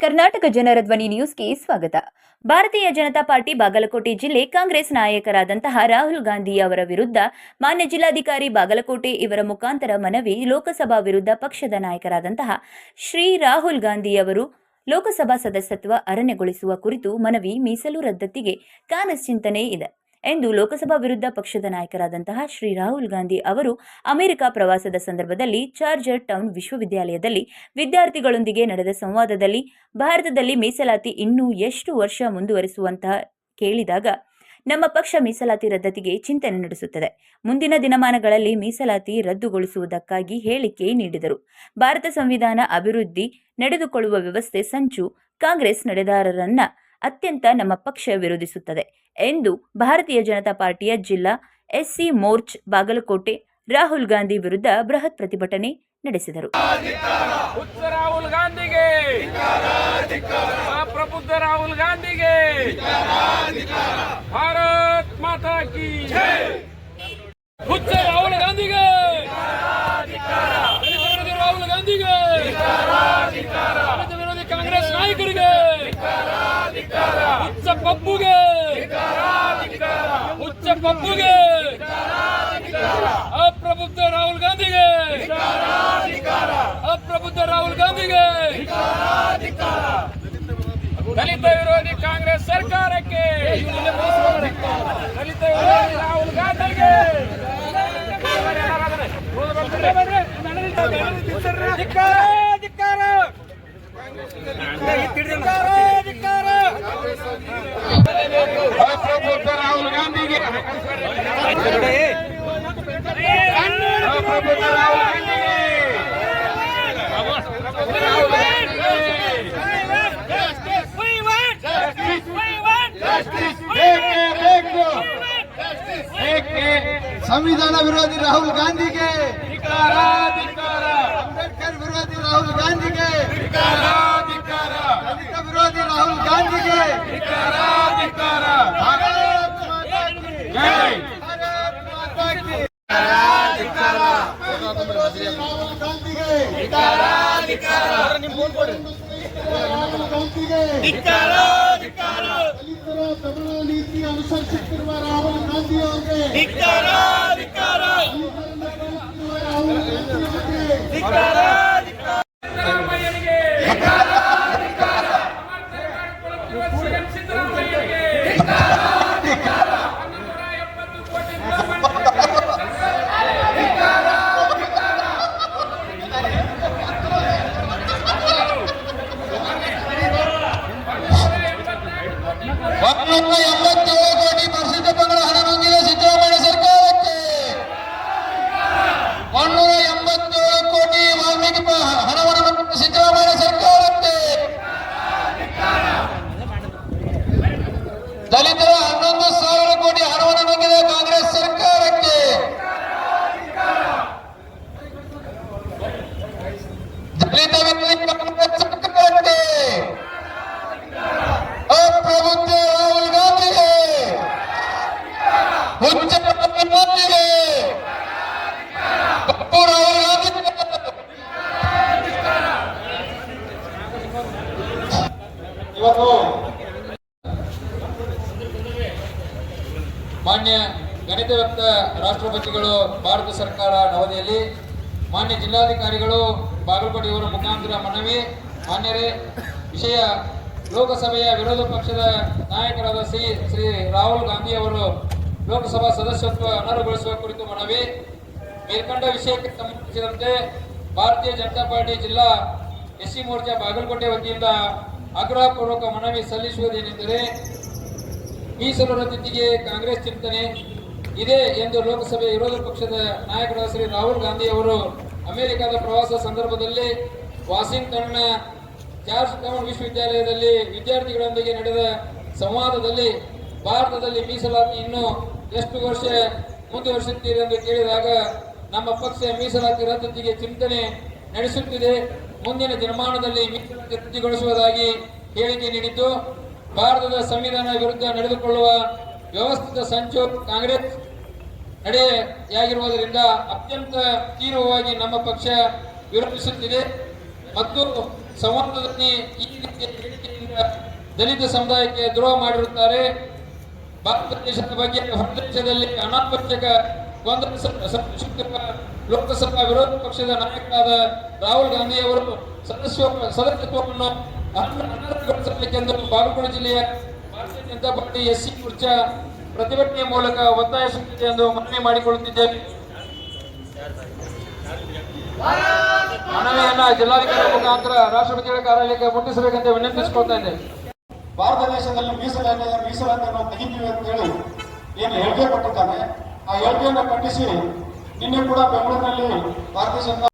ಕರ್ನಾಟಕ ಜನರ ಧ್ವನಿ ನ್ಯೂಸ್ಗೆ ಸ್ವಾಗತ. ಭಾರತೀಯ ಜನತಾ ಪಾರ್ಟಿ ಬಾಗಲಕೋಟೆ ಜಿಲ್ಲೆ ಕಾಂಗ್ರೆಸ್ ನಾಯಕರಾದಂತಹ ರಾಹುಲ್ ಗಾಂಧಿ ಅವರ ವಿರುದ್ಧ ಮಾನ್ಯ ಜಿಲ್ಲಾಧಿಕಾರಿ ಬಾಗಲಕೋಟೆ ಇವರ ಮುಖಾಂತರ ಮನವಿ. ಲೋಕಸಭಾ ವಿರುದ್ಧ ಪಕ್ಷದ ನಾಯಕರಾದಂತಹ ಶ್ರೀ ರಾಹುಲ್ ಗಾಂಧಿ ಅವರು ಲೋಕಸಭಾ ಸದಸ್ಯತ್ವ ಅರಣ್ಯಗೊಳಿಸುವ ಕುರಿತು ಮನವಿ. ಮೀಸಲು ರದ್ದತಿಗೆ ಕಾಂಗ್ರೆಸ್ ಚಿಂತನೆ ಇದೆ ಎಂದು ಲೋಕಸಭಾ ವಿರುದ್ಧ ಪಕ್ಷದ ನಾಯಕರಾದಂತಹ ಶ್ರೀ ರಾಹುಲ್ ಗಾಂಧಿ ಅವರು ಅಮೆರಿಕ ಪ್ರವಾಸದ ಸಂದರ್ಭದಲ್ಲಿ ಜಾರ್ಜ್ ಟೌನ್ ವಿಶ್ವವಿದ್ಯಾಲಯದಲ್ಲಿ ವಿದ್ಯಾರ್ಥಿಗಳೊಂದಿಗೆ ನಡೆದ ಸಂವಾದದಲ್ಲಿ ಭಾರತದಲ್ಲಿ ಮೀಸಲಾತಿ ಇನ್ನೂ ಎಷ್ಟು ವರ್ಷ ಮುಂದುವರಿಸುವಂತಹ ಕೇಳಿದಾಗ ನಮ್ಮ ಪಕ್ಷ ಮೀಸಲಾತಿ ರದ್ದತಿಗೆ ಚಿಂತನೆ ನಡೆಸುತ್ತದೆ. ಮುಂದಿನ ದಿನಮಾನಗಳಲ್ಲಿ ಮೀಸಲಾತಿ ರದ್ದುಗೊಳಿಸುವುದಕ್ಕಾಗಿ ಹೇಳಿಕೆ ನೀಡಿದರು. ಭಾರತ ಸಂವಿಧಾನ ಅಭಿವೃದ್ಧಿ ನಡೆದುಕೊಳ್ಳುವ ವ್ಯವಸ್ಥೆ ಸಂಚು ಕಾಂಗ್ರೆಸ್ ನಡೆದಾರರನ್ನ ಅತ್ಯಂತ ನಮ್ಮ ಪಕ್ಷ ವಿರೋಧಿಸುತ್ತದೆ ಎಂದು ಭಾರತೀಯ ಜನತಾ ಪಾರ್ಟಿಯ ಜಿಲ್ಲಾ ಎಸ್ಸಿ ಮೋರ್ಚ್ ಬಾಗಲಕೋಟೆ ರಾಹುಲ್ ಗಾಂಧಿ ವಿರುದ್ಧ ಬೃಹತ್ ಪ್ರತಿಭಟನೆ ನಡೆಸಿದರು. ರಾಹುಲ್ ಗಾಂಧಿಗೆ, ಪ್ರಬುದ್ಧ ರಾಹುಲ್ ಗಾಂಧಿಗೆ, ಭಾರತ್ ಮಾತಾ ಕಿ ಜೈ. ಹುಚ್ಚ ರಾಹುಲ್ ಗಾಂಧಿಗೆ, ರಾಹುಲ್ ಗಾಂಧಿಗೆ, ವಿರೋಧಿ ಕಾಂಗ್ರೆಸ್ ನಾಯಕರಿಗೆ, ಹುಚ್ಚ ಪಪ್ಪುಗೆ, ಹುಚ್ಚ ಪಪ್ಪುಗೆ, ಅಪ್ರಬುದ್ಧ ರಾಹುಲ್ ಗಾಂಧಿಗೆ, ಅಪ್ರಬುದ್ಧ ರಾಹುಲ್ ಗಾಂಧಿಗೆ, ದಲಿತ ವಿರೋಧಿ ಕಾಂಗ್ರೆಸ್ ಸರ್ಕಾರಕ್ಕೆ, ದಲಿತ ವಿರೋಧಿ ರಾಹುಲ್ ಗಾಂಧಿಗೆ ಅಪ್ರಬುದ್ಧ ರಾಹುಲ್ ಗಾಂಧಿಗೆ, ಅಪ್ರಬುದ್ಧ ರಾಹುಲ್ ಗಾಂಧಿಗೆ, ಸಂವಿಧಾನ ವಿರೋಧಿ ರಾಹುಲ್ ಗಾಂಧಿಗೆ, ಅಂಬೇಡ್ಕರ್ ವಿರೋಧಿ ರಾಹುಲ್ ಗಾಂಧಿಗೆ, ದಲಿತ ವಿರೋಧಿ ರಾಹುಲ್ ಗಾಂಧಿಗೆ ಭಾರತ್ ಮಾತಾ ಕಿ ಜೈ. ರಾಹುಲ್ ಗಾಂಧಿಗೆ ದಲಿತರ ದಮನ ನೀತಿ ಅನುಸರಿಸುತ್ತಿರುವ ರಾಹುಲ್ ಗಾಂಧಿ ಅವರಿಗೆ, ದಲಿತರ 11,000 ಕೋಟಿ ಹಣವನ್ನು ನುಂಗಿದ ಕಾಂಗ್ರೆಸ್ ಸರ್ಕಾರಕ್ಕೆ, ದಲಿತ ವಿರೋಧಿ ಕಾಂಗ್ರೆಸ್ ಸರ್ಕಾರಕ್ಕೆ, ಅಪ್ರಬುದ್ಧ ರಾಹುಲ್ ಗಾಂಧಿಗೆ, ಹುಚ್ಚ ಗಾಂಧಿಗೆ, ಪಪ್ಪು ರಾಹುಲ್ ಗಾಂಧಿಗೆ. ಇವತ್ತು ಮಾನ್ಯ ಗಣಿತವೆತ್ತ ರಾಷ್ಟ್ರಪತಿಗಳು ಭಾರತ ಸರ್ಕಾರ ನವದೆಹಲಿ, ಮಾನ್ಯ ಜಿಲ್ಲಾಧಿಕಾರಿಗಳು ಬಾಗಲಕೋಟೆ ಇವರ ಮುಖಾಂತರ ಮನವಿ. ಮಾನ್ಯರೇ, ವಿಷಯ ಲೋಕಸಭೆಯ ವಿರೋಧ ಪಕ್ಷದ ನಾಯಕರಾದ ಶ್ರೀ ರಾಹುಲ್ ಗಾಂಧಿ ಅವರು ಲೋಕಸಭಾ ಸದಸ್ಯತ್ವ ಅನರ್ಹಗೊಳಿಸುವ ಕುರಿತು ಮನವಿ. ಮೇಲ್ಕಂಡ ವಿಷಯಕ್ಕೆ ಸಂಬಂಧಿಸಿದಂತೆ ಭಾರತೀಯ ಜನತಾ ಪಾರ್ಟಿ ಜಿಲ್ಲಾ ಎಸ್ಸಿ ಮೋರ್ಚಾ ಬಾಗಲಕೋಟೆ ವತಿಯಿಂದ ಆಗ್ರಹಪೂರ್ವಕ ಮನವಿ ಸಲ್ಲಿಸುವುದೇನೆಂದರೆ, ಮೀಸಲು ರದ್ದತಿಗೆ ಕಾಂಗ್ರೆಸ್ ಚಿಂತನೆ ಇದೆ ಎಂದು ಲೋಕಸಭೆ ವಿರೋಧ ಪಕ್ಷದ ನಾಯಕರಾದ ಶ್ರೀ ರಾಹುಲ್ ಗಾಂಧಿ ಅವರು ಅಮೆರಿಕದ ಪ್ರವಾಸ ಸಂದರ್ಭದಲ್ಲಿ ವಾಷಿಂಗ್ಟನ್ನ ಜಾರ್ಜ್ ಟೌನ್ ವಿಶ್ವವಿದ್ಯಾಲಯದಲ್ಲಿ ವಿದ್ಯಾರ್ಥಿಗಳೊಂದಿಗೆ ನಡೆದ ಸಂವಾದದಲ್ಲಿ ಭಾರತದಲ್ಲಿ ಮೀಸಲಾತಿ ಇನ್ನೂ ಎಷ್ಟು ವರ್ಷ ಮುಂದುವರಿಸುತ್ತೀರಿ ಎಂದು ಕೇಳಿದಾಗ ನಮ್ಮ ಪಕ್ಷ ಮೀಸಲಾತಿ ರದ್ದತಿಗೆ ಚಿಂತನೆ ನಡೆಸುತ್ತಿದೆ, ಮುಂದಿನ ದಿನಮಾನದಲ್ಲಿ ಮೀಸಲಾತಿ ರದ್ದುಗೊಳಿಸುವುದಾಗಿ ಹೇಳಿಕೆ ನೀಡಿದ್ದು, ಭಾರತದ ಸಂವಿಧಾನ ವಿರುದ್ಧ ನಡೆದುಕೊಳ್ಳುವ ವ್ಯವಸ್ಥಿತ ಸಂಚು ಕಾಂಗ್ರೆಸ್ ನಡೆಯಾಗಿರುವುದರಿಂದ ಅತ್ಯಂತ ತೀವ್ರವಾಗಿ ನಮ್ಮ ಪಕ್ಷ ವಿರೋಧಿಸುತ್ತಿದೆ ಮತ್ತು ಸಂವಾದದಲ್ಲಿ ಈ ರೀತಿಯ ಹೇಳಿಕೆಯಿಂದ ದಲಿತ ಸಮುದಾಯಕ್ಕೆ ದ್ರೋಹ ಮಾಡಿರುತ್ತಾರೆ. ಭಾರತ ದೇಶದ ಬಗ್ಗೆ ಹೊರದೇಶದಲ್ಲಿ ಅನಾವಶ್ಯಕ ಗೊಂದಲ ಸೃಷ್ಟಿಸುತ್ತಿರುವ ಲೋಕಸಭಾ ವಿರೋಧ ಪಕ್ಷದ ನಾಯಕರಾದ ರಾಹುಲ್ ಗಾಂಧಿ ಅವರು ಸದಸ್ಯತ್ವವನ್ನು ಅನರ್ಹಗೊಳಿಸಬೇಕೆಂದು ಬಾಗಲಕೋಟೆ ಜಿಲ್ಲೆಯ ಭಾರತೀಯ ಜನತಾ ಪಾರ್ಟಿ ಎಸ್ಸಿ ಮೋರ್ಚಾ ಪ್ರತಿಭಟನೆಯ ಮೂಲಕ ಒತ್ತಾಯಿಸುತ್ತಿದೆ ಎಂದು ಮನವಿ ಮಾಡಿಕೊಳ್ಳುತ್ತಿದ್ದೇವೆ. ಮನವಿಯನ್ನ ಜಿಲ್ಲಾಧಿಕಾರಿ ಮುಖಾಂತರ ರಾಷ್ಟ್ರಪತಿಗಳ ಕಾರ್ಯಾಲಯಕ್ಕೆ ಮುಟ್ಟಿಸಬೇಕಂತ ವಿನಂತಿಸಿಕೊಳ್ತಾ ಇದ್ದೇವೆ. ಭಾರತ ದೇಶದಲ್ಲಿ ಮೀಸಲಾತಿಯನ್ನು ತೆಗಿತೀವಿ ಅಂತ ಹೇಳಿ ಏನು ಹೇಳಿಕೆ ಕೊಟ್ಟಿದ್ದಾನೆ, ಆ ಹೇಳಿಕೆಯನ್ನು ಖಂಡಿಸಿ ನಿನ್ನೆ ಕೂಡ ಬೆಂಗಳೂರಿನಲ್ಲಿ ಭಾರತೀಯ ಜನತಾ